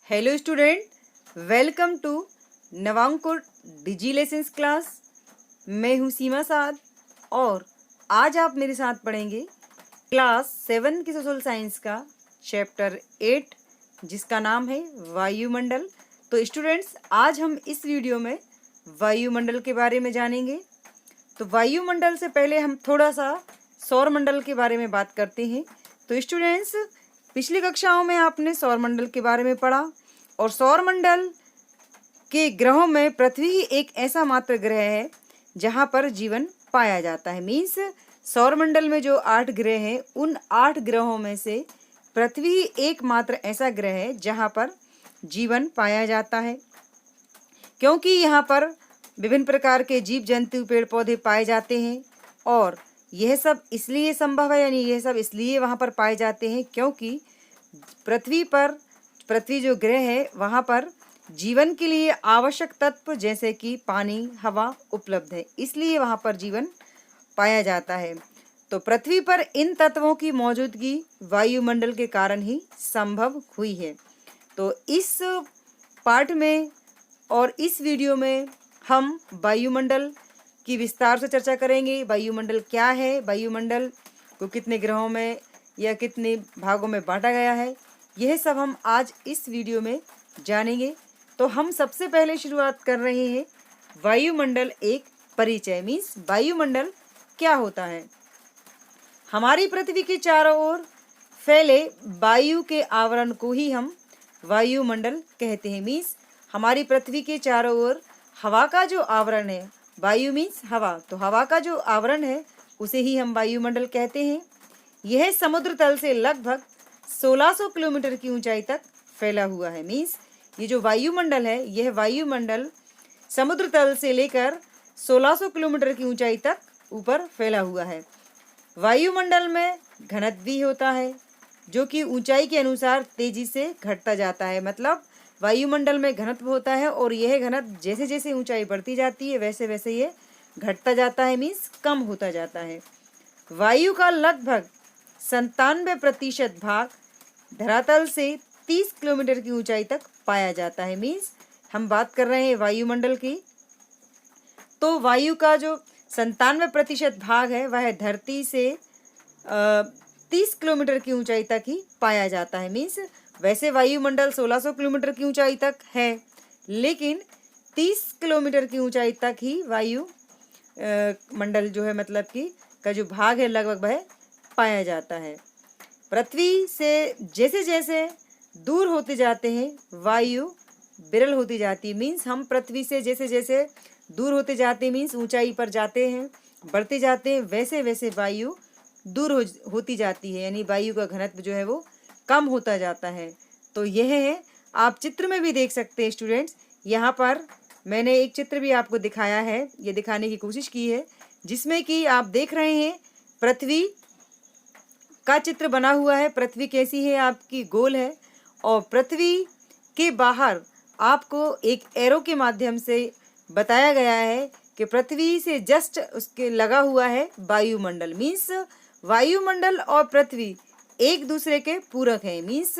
Hello student, welcome to Navankur Digi Lessons class. मैं हूँ सीमा साद और आज आप मेरे साथ पढ़ेंगे क्लास 7 की सोशल साइंस का चैप्टर 8 जिसका नाम है वायुमंडल। तो स्टूडेंट्स, आज हम इस वीडियो में वायुमंडल के बारे में जानेंगे। तो वायुमंडल से पहले हम थोड़ा सा सौरमंडल के बारे में बात करते हैं। तो स्टूडेंट्स, पिछली कक्षाओं में आपने सौरमंडल के बारे में पढ़ा और सौरमंडल के ग्रहों में पृथ्वी ही एक ऐसा मात्र ग्रह है जहाँ पर जीवन पाया जाता है। मीन्स सौरमंडल में जो 8 ग्रह हैं उन 8 ग्रहों में से पृथ्वी एकमात्र ऐसा ग्रह है जहाँ पर जीवन पाया जाता है, क्योंकि यहाँ पर विभिन्न प्रकार के जीव जंतु पेड़ पौधे पाए जाते हैं। और यह सब इसलिए संभव है, यानी यह सब इसलिए वहाँ पर पाए जाते हैं क्योंकि पृथ्वी जो ग्रह है वहाँ पर जीवन के लिए आवश्यक तत्व जैसे कि पानी, हवा उपलब्ध है, इसलिए वहाँ पर जीवन पाया जाता है। तो पृथ्वी पर इन तत्वों की मौजूदगी वायुमंडल के कारण ही संभव हुई है। तो इस पाठ में और इस वीडियो में हम वायुमंडल की विस्तार से चर्चा करेंगे। वायुमंडल क्या है, वायुमंडल को कितने ग्रहों में या कितने भागों में बांटा गया है, यह सब हम आज इस वीडियो में जानेंगे। तो हम सबसे पहले शुरुआत कर रहे हैं वायुमंडल एक परिचय। मीन्स वायुमंडल क्या होता है। हमारी पृथ्वी के चारों ओर फैले वायु के आवरण को ही हम वायुमंडल कहते हैं। मीन्स हमारी पृथ्वी के चारों ओर हवा का जो आवरण है, वायु मीन्स हवा, तो हवा का जो आवरण है उसे ही हम वायुमंडल कहते हैं। यह समुद्र तल से लगभग 1600 किलोमीटर की ऊंचाई तक फैला हुआ है। मीन्स ये जो वायुमंडल है, यह वायुमंडल समुद्र तल से लेकर 1600 किलोमीटर की ऊंचाई तक ऊपर फैला हुआ है। वायुमंडल में घनत्व भी होता है जो कि ऊंचाई के अनुसार तेजी से घटता जाता है। मतलब वायुमंडल में घनत्व होता है और यह घनत्व जैसे जैसे ऊंचाई बढ़ती जाती है वैसे वैसे ये घटता जाता है, मीन्स कम होता जाता है। वायु का लगभग 97% भाग धरातल से 30 किलोमीटर की ऊंचाई तक पाया जाता है। मीन्स हम बात कर रहे हैं वायुमंडल की, तो वायु का जो 97% भाग है वह धरती से 30 किलोमीटर की ऊंचाई तक ही पाया जाता है। मीन्स वैसे वायुमंडल 1600 किलोमीटर की ऊंचाई तक है, लेकिन 30 किलोमीटर की ऊंचाई तक ही वायु मंडल जो है मतलब कि का जो भाग है लगभग वह पाया जाता है। पृथ्वी से जैसे जैसे दूर होते जाते हैं वायु विरल होती जाती है। मीन्स हम पृथ्वी से जैसे जैसे दूर होते जाते हैं, मीन्स ऊंचाई पर जाते हैं, बढ़ते जाते हैं, वैसे वैसे वायु दूर होती जाती है, यानी वायु का घनत्व जो है वो कम होता जाता है। तो यह है, आप चित्र में भी देख सकते हैं स्टूडेंट्स। यहाँ पर मैंने एक चित्र भी आपको दिखाया है, ये दिखाने की कोशिश की है, जिसमें कि आप देख रहे हैं पृथ्वी का चित्र बना हुआ है। पृथ्वी कैसी है, आपकी गोल है, और पृथ्वी के बाहर आपको एक एरो के माध्यम से बताया गया है कि पृथ्वी से जस्ट उसके लगा हुआ है वायुमंडल। मीन्स वायुमंडल और पृथ्वी एक दूसरे के पूरक हैं। मीन्स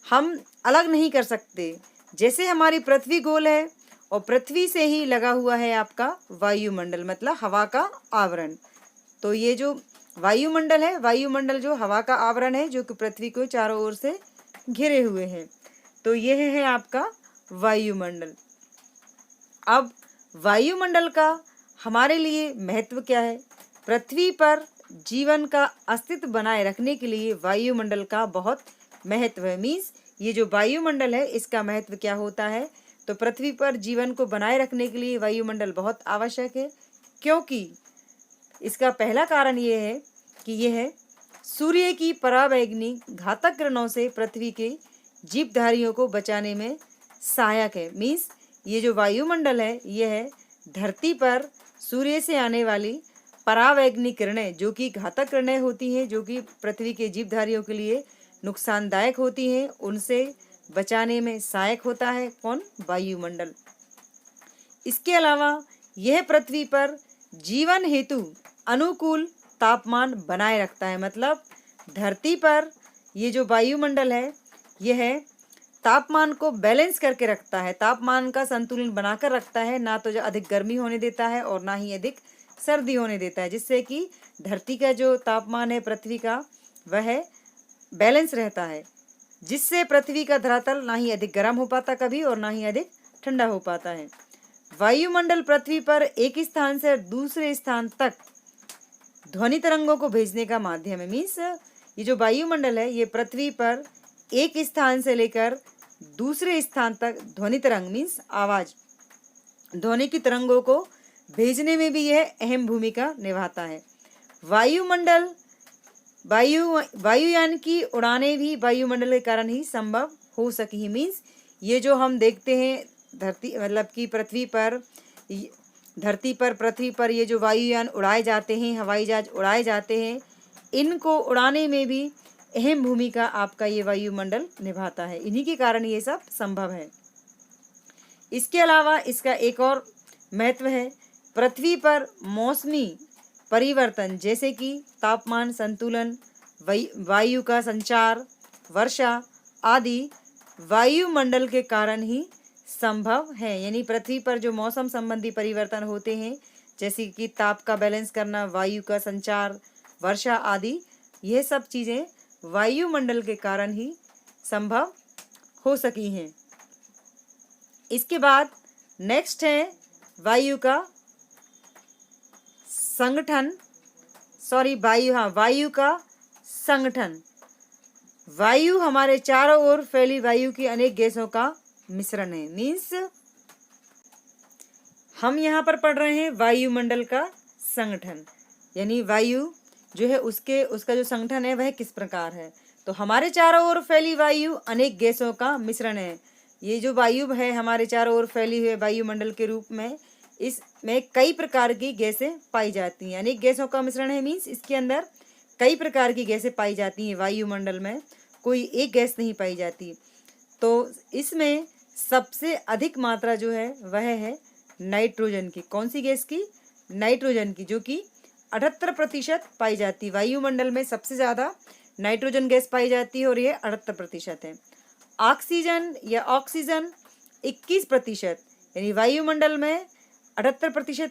हम अलग नहीं कर सकते। जैसे हमारी पृथ्वी गोल है और पृथ्वी से ही लगा हुआ है आपका वायुमंडल, मतलब हवा का आवरण। तो ये जो वायुमंडल है, वायुमंडल जो हवा का आवरण है जो कि पृथ्वी को चारों ओर से घिरे हुए हैं, तो यह है आपका वायुमंडल। अब वायुमंडल का हमारे लिए महत्व क्या है। पृथ्वी पर जीवन का अस्तित्व बनाए रखने के लिए वायुमंडल का बहुत महत्व है। मीन्स ये जो वायुमंडल है इसका महत्व क्या होता है, तो पृथ्वी पर जीवन को बनाए रखने के लिए वायुमंडल बहुत आवश्यक है, क्योंकि इसका पहला कारण ये है कि यह सूर्य की पराबैंगनी घातक किरणों से पृथ्वी के जीवधारियों को बचाने में सहायक है। मीन्स ये जो वायुमंडल है यह धरती पर सूर्य से आने वाली पराबैंगनी किरणें जो कि घातक किरणें होती हैं, जो कि पृथ्वी के जीवधारियों के लिए नुकसानदायक होती हैं, उनसे बचाने में सहायक होता है कौन, वायुमंडल। इसके अलावा यह पृथ्वी पर जीवन हेतु अनुकूल तापमान बनाए रखता है। मतलब धरती पर ये जो वायुमंडल है यह तापमान को बैलेंस करके रखता है, तापमान का संतुलन बनाकर रखता है, ना तो जो अधिक गर्मी होने देता है और ना ही अधिक सर्दी होने देता है, जिससे कि धरती का जो तापमान है पृथ्वी का वह बैलेंस रहता है, जिससे पृथ्वी का धरातल ना ही अधिक गर्म हो पाता कभी और ना ही अधिक ठंडा हो पाता है। वायुमंडल पृथ्वी पर एक स्थान से दूसरे स्थान तक ध्वनि तरंगों को भेजने का माध्यम है। मीन्स ये जो वायुमंडल है ये पृथ्वी पर एक स्थान से लेकर दूसरे स्थान तक ध्वनि तरंग मीन्स आवाज, ध्वनि की तरंगों को भेजने में भी यह अहम भूमिका निभाता है। वायुमंडल वायुयान की उड़ानें भी वायुमंडल के कारण ही संभव हो सकी है। मीन्स ये जो हम देखते हैं धरती मतलब कि पृथ्वी पर ये जो वायुयान उड़ाए जाते हैं, हवाई जहाज उड़ाए जाते हैं, इनको उड़ाने में भी अहम भूमिका आपका ये वायुमंडल निभाता है। इन्हीं के कारण ये सब संभव है। इसके अलावा इसका एक और महत्व है, पृथ्वी पर मौसमी परिवर्तन जैसे कि तापमान संतुलन, वायु का संचार, वर्षा आदि वायुमंडल के कारण ही संभव है। यानी पृथ्वी पर जो मौसम संबंधी परिवर्तन होते हैं जैसे कि ताप का बैलेंस करना, वायु का संचार, वर्षा आदि, यह सब चीज़ें वायुमंडल के कारण ही संभव हो सकी हैं। इसके बाद नेक्स्ट है वायु का संगठन, वायु का संगठन। वायु हमारे चारों ओर फैली वायु की अनेक गैसों का मिश्रण है। मीन्स हम यहाँ पर पढ़ रहे हैं वायुमंडल का संगठन, यानी वायु जो है उसका जो संगठन है वह किस प्रकार है। तो हमारे चारों ओर फैली वायु अनेक गैसों का मिश्रण है। ये जो वायु है हमारे चारों ओर फैली हुई वायुमंडल के रूप में, इसमें कई प्रकार की गैसें पाई जाती हैं। अनेक गैसों का मिश्रण है मीन्स इसके अंदर कई प्रकार की गैसें पाई जाती हैं। वायुमंडल में कोई एक गैस नहीं पाई जाती। तो इसमें सबसे अधिक मात्रा जो है वह है नाइट्रोजन की। कौन सी गैस की? नाइट्रोजन की, जो कि 78% पाई जाती है। वायुमंडल में सबसे ज़्यादा नाइट्रोजन गैस पाई जाती है और ये 78% है। ऑक्सीजन या ऑक्सीजन 21%, यानी वायुमंडल में 78%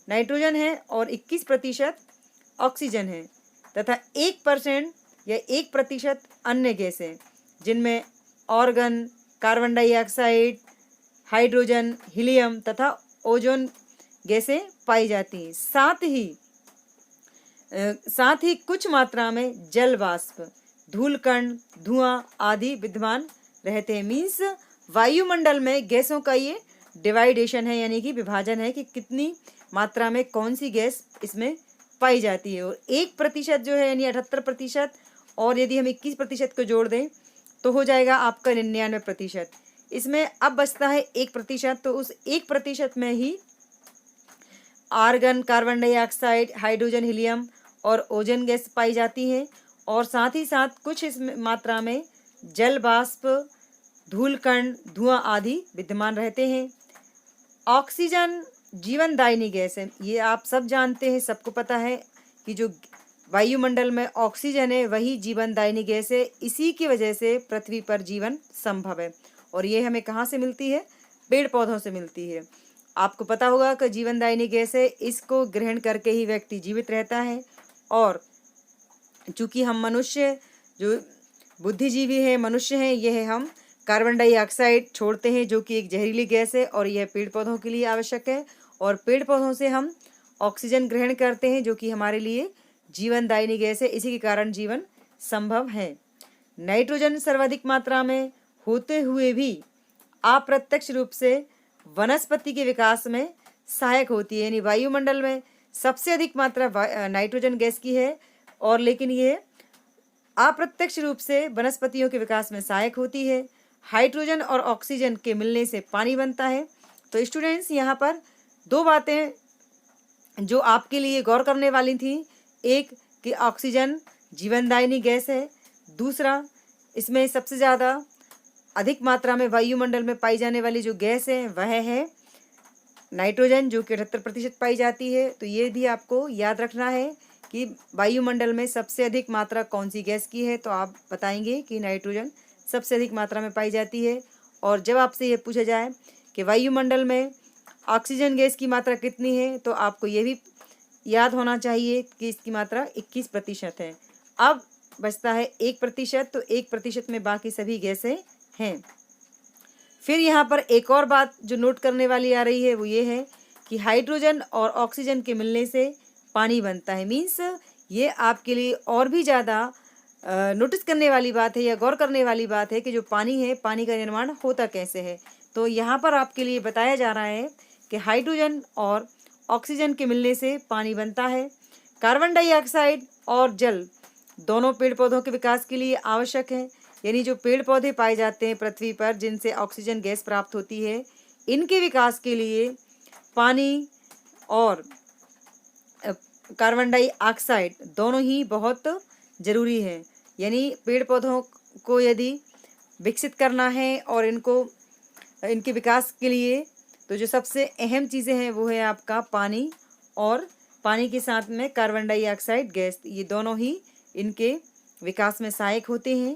नाइट्रोजन है और 21% ऑक्सीजन है, तथा 1% या 1% अन्य गैसें जिनमें organ, carbon dioxide, hydrogen, helium तथा ओजोन गैसें पाई जाती हैं। साथ ही कुछ मात्रा में जल वाष्प, धूलकण, धुआं आदि विद्यमान रहते हैं। मीन्स वायुमंडल में गैसों का ये डिवाइडेशन है, यानी कि विभाजन है कि कितनी मात्रा में कौन सी गैस इसमें पाई जाती है। और 1% जो है यानी 78%, और यदि हम 21% को जोड़ दें तो हो जाएगा आपका 99%। इसमें अब बचता है 1%, तो उस 1% में ही argon, carbon dioxide, hydrogen, helium और ओजोन गैस पाई जाती है। और साथ ही साथ कुछ इस मात्रा में जल वाष्प, धूलकण, धुआं आदि विद्यमान रहते हैं। ऑक्सीजन जीवनदायिनी गैस है। ये आप सब जानते हैं, सबको पता है कि जो वायुमंडल में ऑक्सीजन है वही जीवनदायिनी गैस है। इसी की वजह से पृथ्वी पर जीवन संभव है। और ये हमें कहाँ से मिलती है? पेड़ पौधों से मिलती है। आपको पता होगा कि जीवनदायिनी गैस है, इसको ग्रहण करके ही व्यक्ति जीवित रहता है। और चूंकि हम मनुष्य जो बुद्धिजीवी है, मनुष्य हैं, यह हम कार्बन डाइऑक्साइड छोड़ते हैं जो कि एक जहरीली गैस है, और यह पेड़ पौधों के लिए आवश्यक है। और पेड़ पौधों से हम ऑक्सीजन ग्रहण करते हैं जो कि हमारे लिए जीवनदायिनी गैस है। इसी के कारण जीवन संभव है। नाइट्रोजन सर्वाधिक मात्रा में होते हुए भी अप्रत्यक्ष रूप से वनस्पति के विकास में सहायक होती है। यानी वायुमंडल में सबसे अधिक मात्रा नाइट्रोजन गैस की है, और लेकिन ये अप्रत्यक्ष रूप से वनस्पतियों के विकास में सहायक होती है। हाइड्रोजन और ऑक्सीजन के मिलने से पानी बनता है। तो स्टूडेंट्स, यहाँ पर दो बातें जो आपके लिए गौर करने वाली थी, एक कि ऑक्सीजन जीवनदायिनी गैस है, दूसरा इसमें सबसे ज़्यादा अधिक मात्रा में वायुमंडल में पाई जाने वाली जो गैस है वह है नाइट्रोजन, जो कि 78% पाई जाती है। तो ये भी आपको याद रखना है कि वायुमंडल में सबसे अधिक मात्रा कौन सी गैस की है, तो आप बताएंगे कि नाइट्रोजन सबसे अधिक मात्रा में पाई जाती है। और जब आपसे ये पूछा जाए कि वायुमंडल में ऑक्सीजन गैस की मात्रा कितनी है, तो आपको ये भी याद होना चाहिए कि इसकी मात्रा 21% है। अब बचता है 1%, तो 1% में बाकी सभी गैसें हैं। फिर यहाँ पर एक और बात जो नोट करने वाली आ रही है वो ये है कि हाइड्रोजन और ऑक्सीजन के मिलने से पानी बनता है। मीन्स ये आपके लिए और भी ज़्यादा नोटिस करने वाली बात है या गौर करने वाली बात है कि जो पानी है, पानी का निर्माण होता कैसे है। तो यहाँ पर आपके लिए बताया जा रहा है कि हाइड्रोजन और ऑक्सीजन के मिलने से पानी बनता है। कार्बन डाइऑक्साइड और जल दोनों पेड़ पौधों के विकास के लिए आवश्यक है। यानी जो पेड़ पौधे पाए जाते हैं पृथ्वी पर, जिनसे ऑक्सीजन गैस प्राप्त होती है, इनके विकास के लिए पानी और कार्बन डाइऑक्साइड दोनों ही बहुत ज़रूरी है। यानी पेड़ पौधों को यदि विकसित करना है और इनके विकास के लिए, तो जो सबसे अहम चीज़ें हैं वो है आपका पानी, और पानी के साथ में कार्बन डाइऑक्साइड गैस, ये दोनों ही इनके विकास में सहायक होते हैं।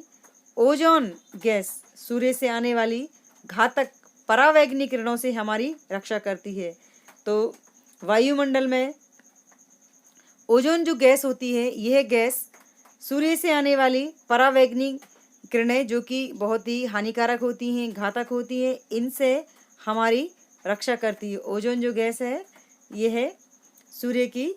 ओजोन गैस सूर्य से आने वाली घातक परावैंगनिक किरणों से हमारी रक्षा करती है। तो वायुमंडल में ओजोन जो गैस होती है, यह गैस सूर्य से आने वाली परावैंगनिक किरणें जो कि बहुत ही हानिकारक होती हैं, घातक होती हैं, इनसे हमारी रक्षा करती है। ओजोन जो गैस है, यह है सूर्य की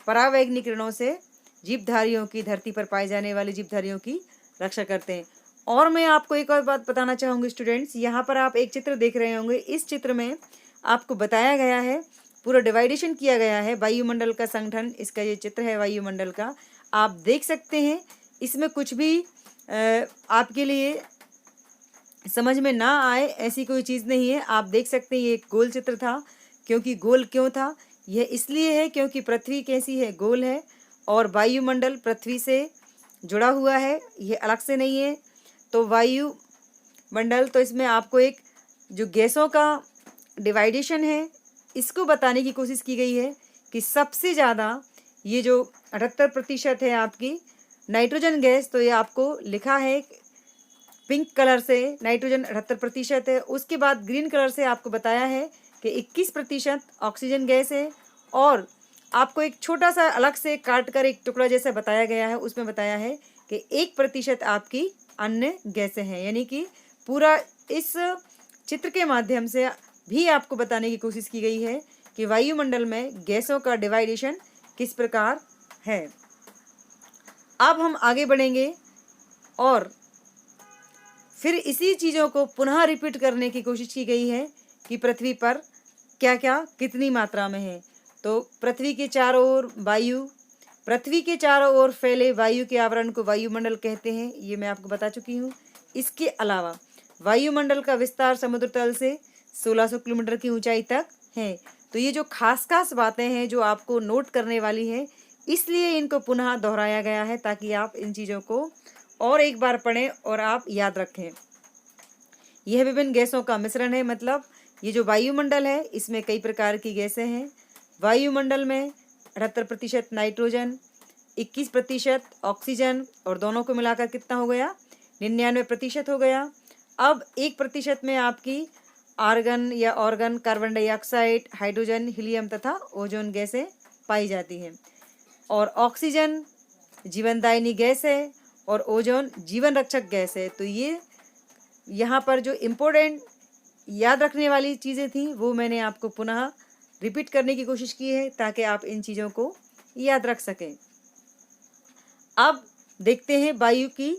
परावैंगनिक किरणों से जीवधारियों की, धरती पर पाए जाने वाले जीवधारियों की रक्षा करते हैं। और मैं आपको एक और बात बताना चाहूँगी स्टूडेंट्स, यहाँ पर आप एक चित्र देख रहे होंगे। इस चित्र में आपको बताया गया है, पूरा डिवाइडेशन किया गया है वायुमंडल का संगठन। इसका ये चित्र है वायुमंडल का, आप देख सकते हैं। इसमें कुछ भी आपके लिए समझ में ना आए ऐसी कोई चीज़ नहीं है। आप देख सकते हैं ये एक गोल चित्र था। क्योंकि गोल क्यों था? यह इसलिए है क्योंकि पृथ्वी कैसी है, गोल है, और वायुमंडल पृथ्वी से जुड़ा हुआ है, ये अलग से नहीं है। तो वायुमंडल, तो इसमें आपको एक जो गैसों का डिवाइडेशन है, इसको बताने की कोशिश की गई है कि सबसे ज़्यादा ये जो 78% है आपकी नाइट्रोजन गैस, तो ये आपको लिखा है पिंक कलर से, नाइट्रोजन 78% है। उसके बाद ग्रीन कलर से आपको बताया है कि 21% ऑक्सीजन गैस है, और आपको एक छोटा सा अलग से काट कर एक टुकड़ा जैसा बताया गया है, उसमें बताया है कि 1% आपकी अन्य गैसें हैं। यानी कि पूरा इस चित्र के माध्यम से भी आपको बताने की कोशिश की गई है कि वायुमंडल में गैसों का डिवाइडेशन किस प्रकार है। अब हम आगे बढ़ेंगे और फिर इसी चीज़ों को पुनः रिपीट करने की कोशिश की गई है कि पृथ्वी पर क्या क्या कितनी मात्रा में है। तो पृथ्वी के चारों ओर फैले वायु के आवरण को वायुमंडल कहते हैं, ये मैं आपको बता चुकी हूँ। इसके अलावा वायुमंडल का विस्तार समुद्र तल से 1600 किलोमीटर की ऊंचाई तक है। तो ये जो खास बातें हैं जो आपको नोट करने वाली हैं, इसलिए इनको पुनः दोहराया गया है ताकि आप इन चीज़ों को और एक बार पढ़ें और आप याद रखें। यह विभिन्न गैसों का मिश्रण है, मतलब ये जो वायुमंडल है इसमें कई प्रकार की गैसें हैं। वायुमंडल में 78% नाइट्रोजन, 21% ऑक्सीजन, और दोनों को मिलाकर कितना हो गया? 99% हो गया। अब 1% में आपकी आर्गन या organ, carbon dioxide, hydrogen, helium तथा ओजोन गैसें पाई जाती हैं। और ऑक्सीजन जीवनदायिनी गैस है और ओजोन जीवन रक्षक गैस है। तो ये यहाँ पर जो इम्पोर्टेंट याद रखने वाली चीज़ें थी वो मैंने आपको पुनः रिपीट करने की कोशिश की है ताकि आप इन चीज़ों को याद रख सकें। अब देखते हैं वायु की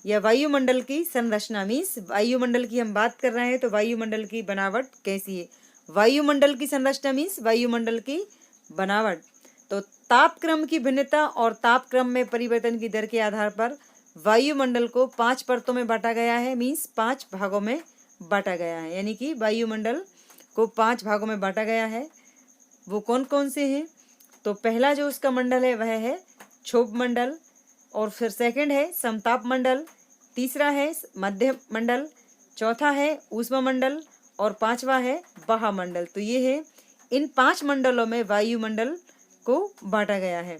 या वायुमंडल की संरचना। मीन्स वायुमंडल की हम बात कर रहे हैं तो वायुमंडल की बनावट कैसी है। वायुमंडल की संरचना मीन्स वायुमंडल की बनावट। तो तापक्रम की भिन्नता और तापक्रम में परिवर्तन की दर के आधार पर वायुमंडल को 5 परतों में बांटा गया है। मीन्स 5 भागों में बांटा गया है। यानी कि वायुमंडल को 5 भागों में बांटा गया है। वो कौन कौन से हैं? तो पहला जो उसका मंडल है वह है क्षोभ मंडल, और फिर सेकंड है समताप मंडल, तीसरा है मध्य मंडल, चौथा है ऊष्मा मंडल, और पांचवा है वायुमंडल। तो ये है, इन 5 मंडलों में वायुमंडल को बांटा गया है।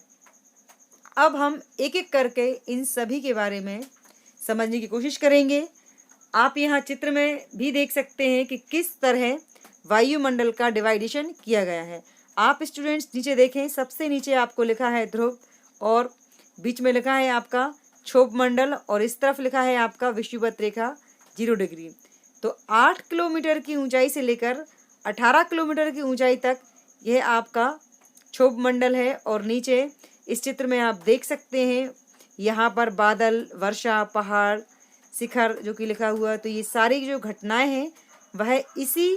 अब हम एक एक करके इन सभी के बारे में समझने की कोशिश करेंगे। आप यहाँ चित्र में भी देख सकते हैं कि किस तरह वायुमंडल का डिवाइडेशन किया गया है। आप स्टूडेंट्स नीचे देखें, सबसे नीचे आपको लिखा है ध्रुव और बीच में लिखा है आपका क्षोभ मंडल और इस तरफ लिखा है आपका विषुवत रेखा 0 डिग्री। तो 8 किलोमीटर की ऊंचाई से लेकर 18 किलोमीटर की ऊंचाई तक यह आपका क्षोभ मंडल है। और नीचे इस चित्र में आप देख सकते हैं यहाँ पर बादल, वर्षा, पहाड़, शिखर जो कि लिखा हुआ है। तो ये सारी जो घटनाएं हैं वह इसी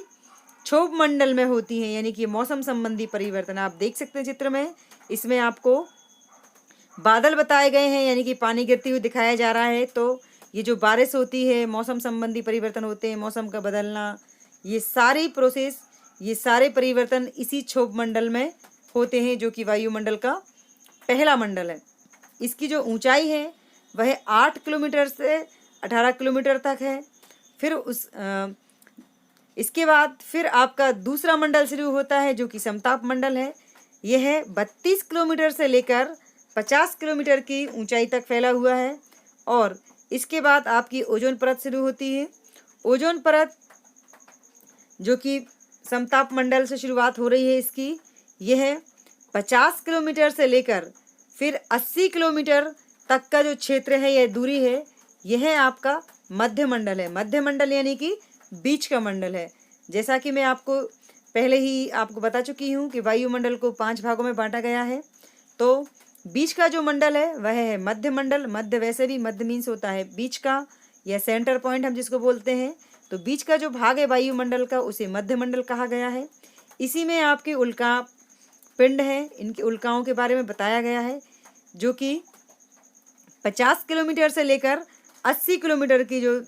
क्षोभ मंडल में होती हैं, यानी कि मौसम संबंधी परिवर्तन आप देख सकते हैं चित्र में। इसमें आपको बादल बताए गए हैं, यानी कि पानी गिरती हुई दिखाया जा रहा है। तो ये जो बारिश होती है, मौसम संबंधी परिवर्तन होते हैं, मौसम का बदलना, ये सारी प्रोसेस, ये सारे परिवर्तन इसी क्षोभ मंडल में होते हैं, जो कि वायुमंडल का पहला मंडल है। इसकी जो ऊंचाई है वह 8 किलोमीटर से 18 किलोमीटर तक है। फिर इसके बाद फिर आपका दूसरा मंडल शुरू होता है जो कि समताप मंडल है। यह है 32 किलोमीटर से लेकर 50 किलोमीटर की ऊंचाई तक फैला हुआ है। और इसके बाद आपकी ओजोन परत शुरू होती है। ओजोन परत जो कि समताप मंडल से शुरुआत हो रही है इसकी, यह 50 किलोमीटर से लेकर फिर 80 किलोमीटर तक का जो क्षेत्र है, यह दूरी है, यह आपका मध्य मंडल है। मध्य मंडल यानी कि बीच का मंडल है। जैसा कि मैं आपको पहले ही आपको बता चुकी हूँ कि वायुमंडल को 5 भागों में बांटा गया है। तो बीच का जो मंडल है वह है मध्य मंडल। मध्य वैसे भी मध्य मीन्स होता है बीच का या सेंटर पॉइंट हम जिसको बोलते हैं। तो बीच का जो भाग है वायुमंडल का उसे मध्य मंडल कहा गया है। इसी में आपके उल्का पिंड है, इनकी उल्काओं के बारे में बताया गया है, जो कि 50 किलोमीटर से लेकर 80 किलोमीटर की जो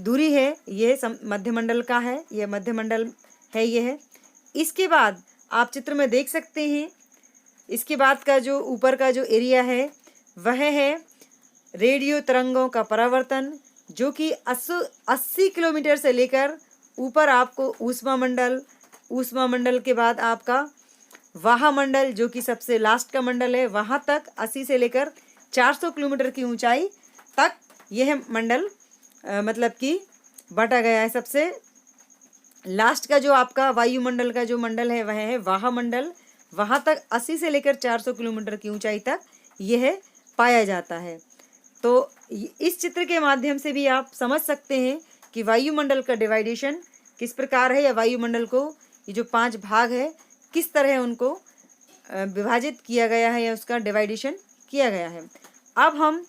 दूरी है ये मध्य मंडल का है, यह मध्य मंडल है यह। इसके बाद आप चित्र में देख सकते हैं, इसके बाद का जो ऊपर का जो एरिया है वह है रेडियो तरंगों का परावर्तन, जो कि 80 किलोमीटर से लेकर ऊपर आपको ऊष्मा मंडल, ऊष्मा मंडल के बाद आपका वायुमंडल जो कि सबसे लास्ट का मंडल है, वहाँ तक 80 से लेकर 400 किलोमीटर की ऊंचाई तक यह मंडल मतलब कि बांटा गया है। सबसे लास्ट का जो आपका वायुमंडल का जो मंडल है वह है वायुमंडल। वहाँ तक 80 से लेकर 400 किलोमीटर की ऊंचाई तक यह पाया जाता है। तो इस चित्र के माध्यम से भी आप समझ सकते हैं कि वायुमंडल का डिवाइडेशन किस प्रकार है, या वायुमंडल को ये जो 5 भाग है किस तरह उनको विभाजित किया गया है या उसका डिवाइडेशन किया गया है। अब हम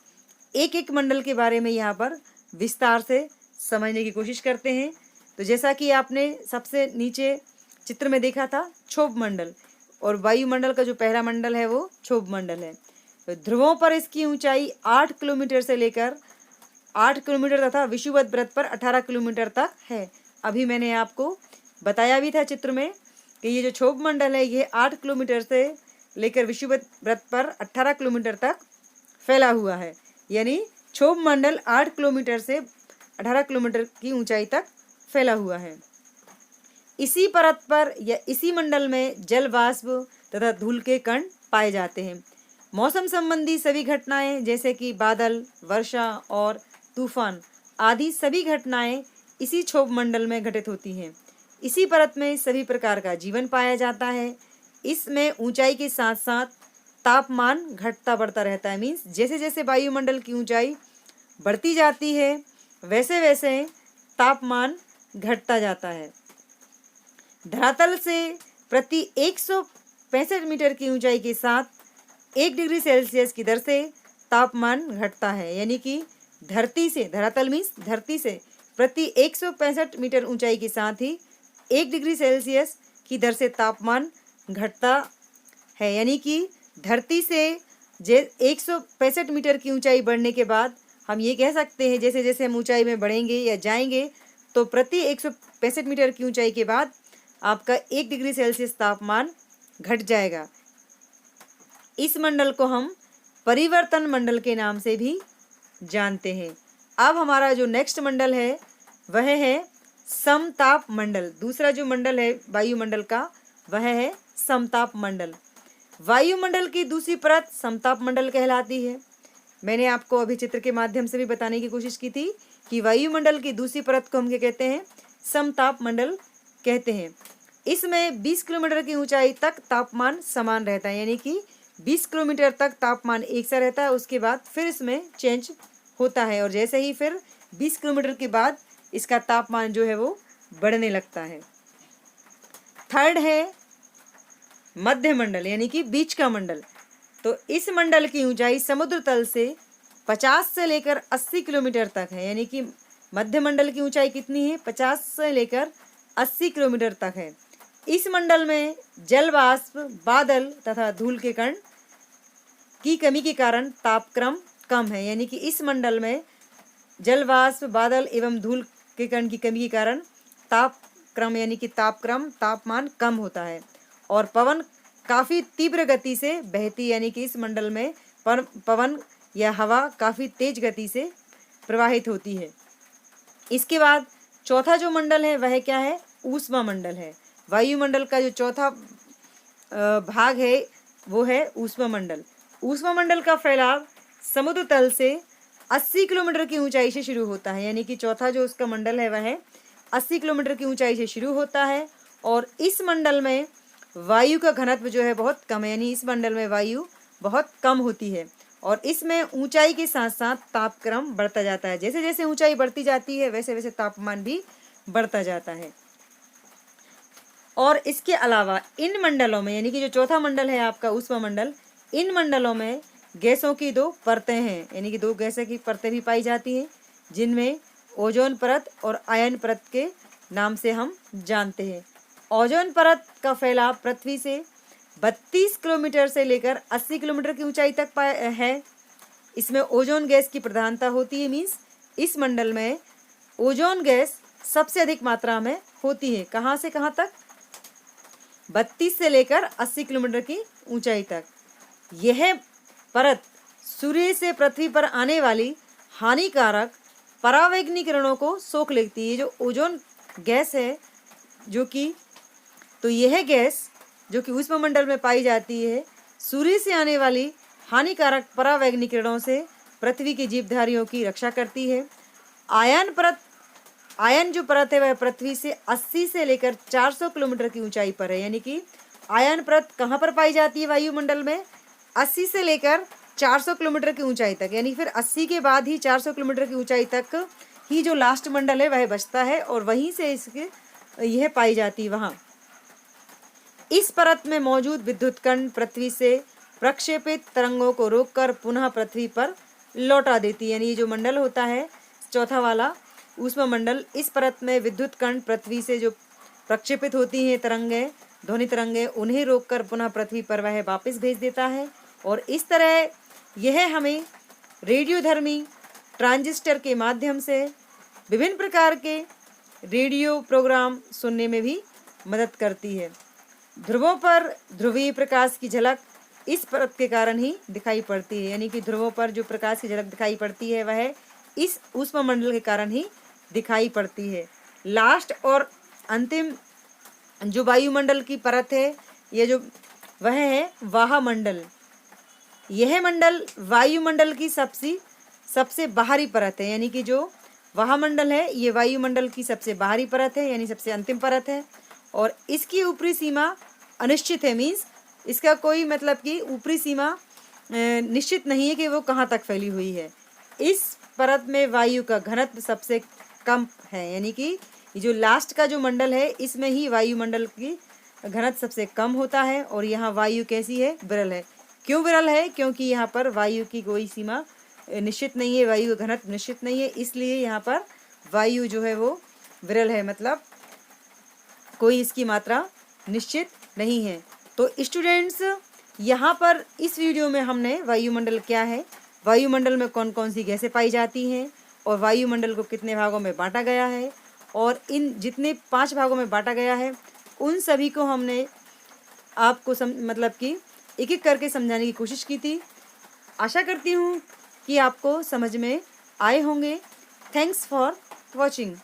एक एक मंडल के बारे में यहाँ पर विस्तार से समझने की कोशिश करते हैं। तो जैसा कि आपने सबसे नीचे चित्र में देखा था क्षोभ मंडल, और वायुमंडल का जो पहला मंडल है वो क्षोभ मंडल है। तो ध्रुवों पर इसकी ऊंचाई 8 किलोमीटर से लेकर 8 किलोमीटर तथा विषुवत वृत्त पर 18 किलोमीटर तक है। अभी मैंने आपको बताया भी था चित्र में कि ये जो क्षोभ मंडल है ये 8 किलोमीटर से लेकर विषुवत वृत्त पर 18 किलोमीटर तक फैला हुआ है। यानी क्षोभ मंडल 8 किलोमीटर से 18 किलोमीटर की ऊंचाई तक फैला हुआ है। इसी परत पर या इसी मंडल में जल वाष्प तथा धूल के कण पाए जाते हैं। मौसम संबंधी सभी घटनाएं जैसे कि बादल, वर्षा और तूफान आदि सभी घटनाएं इसी क्षोभ मंडल में घटित होती हैं। इसी परत में सभी प्रकार का जीवन पाया जाता है। इसमें ऊंचाई के साथ साथ तापमान घटता बढ़ता रहता है। मीन्स जैसे जैसे वायुमंडल की ऊंचाई बढ़ती जाती है वैसे वैसे तापमान घटता जाता है। धरातल से प्रति 165 मीटर की ऊंचाई के साथ 1 डिग्री सेल्सियस की दर से तापमान घटता है। यानी कि धरती से, धरातल मीन्स धरती से प्रति 165 मीटर ऊंचाई के साथ ही 1 डिग्री सेल्सियस की दर से तापमान घटता है। यानी कि धरती से 165 मीटर की ऊंचाई बढ़ने के बाद हम ये कह सकते हैं जैसे जैसे हम ऊंचाई में बढ़ेंगे या जाएंगे तो प्रति 165 मीटर की ऊंचाई के बाद आपका 1 डिग्री सेल्सियस तापमान घट जाएगा। इस मंडल को हम परिवर्तन मंडल के नाम से भी जानते हैं। अब हमारा जो नेक्स्ट मंडल है वह है समताप मंडल। दूसरा जो मंडल है वायुमंडल का वह है समताप मंडल। वायुमंडल की दूसरी परत समताप मंडल कहलाती है। मैंने आपको अभी चित्र के माध्यम से भी बताने की कोशिश की थी कि वायुमंडल की दूसरी परत को हम क्या कहते हैं, समताप मंडल कहते हैं। इसमें 20 किलोमीटर की ऊंचाई तक तापमान समान रहता है, यानी कि 20 किलोमीटर तक तापमान एक सा रहता है, उसके बाद फिर इसमें चेंज होता है, और जैसे ही फिर 20 किलोमीटर के बाद इसका तापमान जो है वो बढ़ने लगता है। थर्ड है मध्य मंडल, यानी कि बीच का मंडल। तो इस मंडल की ऊंचाई समुद्र तल से 50 से लेकर 80 किलोमीटर तक है, यानी कि मध्य मंडल की ऊंचाई कितनी है, 50 से लेकर 80 किलोमीटर तक है। इस मंडल में जल वाष्प, बादल तथा धूल के कण की कमी के कारण तापक्रम कम है, यानी कि इस मंडल में जल वाष्प, बादल एवं धूल के कण की कमी के कारण तापक्रम यानी कि तापमान कम होता है, और पवन काफ़ी तीव्र गति से बहती, यानी कि इस मंडल में पवन या हवा काफ़ी तेज गति से प्रवाहित होती है। इसके बाद चौथा जो मंडल है वह क्या है, ऊष्मा मंडल है। वायुमंडल का जो चौथा भाग है वो है ऊष्मा मंडल। ऊष्मा मंडल का फैलाव समुद्र तल से 80 किलोमीटर की ऊंचाई से शुरू होता है, यानी कि चौथा जो उसका मंडल है वह 80 किलोमीटर की ऊंचाई से शुरू होता है, और इस मंडल में वायु का घनत्व जो है बहुत कम है, यानी इस मंडल में वायु बहुत कम होती है, और इसमें ऊंचाई के साथ साथ तापक्रम बढ़ता जाता है। जैसे जैसे ऊंचाई बढ़ती जाती है वैसे वैसे तापमान भी बढ़ता जाता है। और इसके अलावा इन मंडलों में, यानी कि जो चौथा मंडल है आपका ऊष्मा मंडल, इन मंडलों में गैसों की 2 परतें हैं, यानी कि 2 गैसों की परतें भी पाई जाती हैं, जिनमें ओजोन परत और आयन परत के नाम से हम जानते हैं। ओजोन परत का फैलाव पृथ्वी से 32 किलोमीटर से लेकर 80 किलोमीटर की ऊंचाई तक है। इसमें ओजोन गैस की प्रधानता होती है, मीन्स इस मंडल में ओजोन गैस सबसे अधिक मात्रा में होती है। कहाँ से कहाँ तक, 32 से लेकर 80 किलोमीटर की ऊंचाई तक। यह परत सूर्य से पृथ्वी पर आने वाली हानिकारक परावैंगनी किरणों को सोख लेती है। जो ओजोन गैस है तो यह गैस जो कि ऊष्ममंडल में पाई जाती है, सूर्य से आने वाली हानिकारक परावैंगनी किरणों से पृथ्वी के जीवधारियों की रक्षा करती है। आयन जो परत है वह पृथ्वी से 80 से लेकर 400 किलोमीटर की ऊंचाई पर है, यानी कि आयन परत कहाँ पर पाई जाती है वायुमंडल में, 80 से लेकर 400 किलोमीटर की ऊंचाई तक, यानी फिर 80 के बाद ही 400 किलोमीटर की ऊंचाई तक ही जो लास्ट मंडल है वह बचता है, और वहीं से इसके यह पाई जाती है वहाँ। इस परत में मौजूद विद्युत कण पृथ्वी से प्रक्षेपित तरंगों को रोककर पुनः पृथ्वी पर लौटा देती है, यानी ये जो मंडल होता है चौथा वाला ऊष्मा मंडल, इस परत में विद्युत कण पृथ्वी से जो प्रक्षेपित होती हैं तरंगें, ध्वनि तरंगें, उन्हें रोककर पुनः पृथ्वी पर वह वापस भेज देता है, और इस तरह यह हमें रेडियोधर्मी ट्रांजिस्टर के माध्यम से विभिन्न प्रकार के रेडियो प्रोग्राम सुनने में भी मदद करती है। ध्रुवों पर ध्रुवीय प्रकाश की झलक इस परत के कारण ही दिखाई पड़ती है, यानी कि ध्रुवों पर जो प्रकाश की झलक दिखाई पड़ती है वह इस ऊष्ममंडल के कारण ही दिखाई पड़ती है। लास्ट और अंतिम जो वायुमंडल की परत है वह है वाहमंडल। यह मंडल वायुमंडल की सबसे बाहरी परत है, यानी कि जो वाहमंडल है ये वायुमंडल की सबसे बाहरी परत है, यानी सबसे अंतिम परत है, और इसकी ऊपरी सीमा अनिश्चित है, मीन्स इसका कोई मतलब कि ऊपरी सीमा निश्चित नहीं है कि वो कहाँ तक फैली हुई है। इस परत में वायु का घनत्व सबसे कम है, यानी कि जो लास्ट का जो मंडल है इसमें ही वायुमंडल की घनत्व सबसे कम होता है, और यहाँ वायु कैसी है, विरल है। क्यों विरल है, क्योंकि यहाँ पर वायु की कोई सीमा निश्चित नहीं है, वायु का घनत्व निश्चित नहीं है, इसलिए यहाँ पर वायु जो है वो विरल है, मतलब कोई इसकी मात्रा निश्चित नहीं है। तो स्टूडेंट्स, यहाँ पर इस वीडियो में हमने वायुमंडल क्या है, वायुमंडल में कौन कौन सी गैसें पाई जाती हैं, और वायुमंडल को कितने भागों में बांटा गया है, और इन जितने 5 भागों में बांटा गया है उन सभी को हमने आपको मतलब कि एक एक करके समझाने की कोशिश की थी। आशा करती हूँ कि आपको समझ में आए होंगे। Thanks for watching.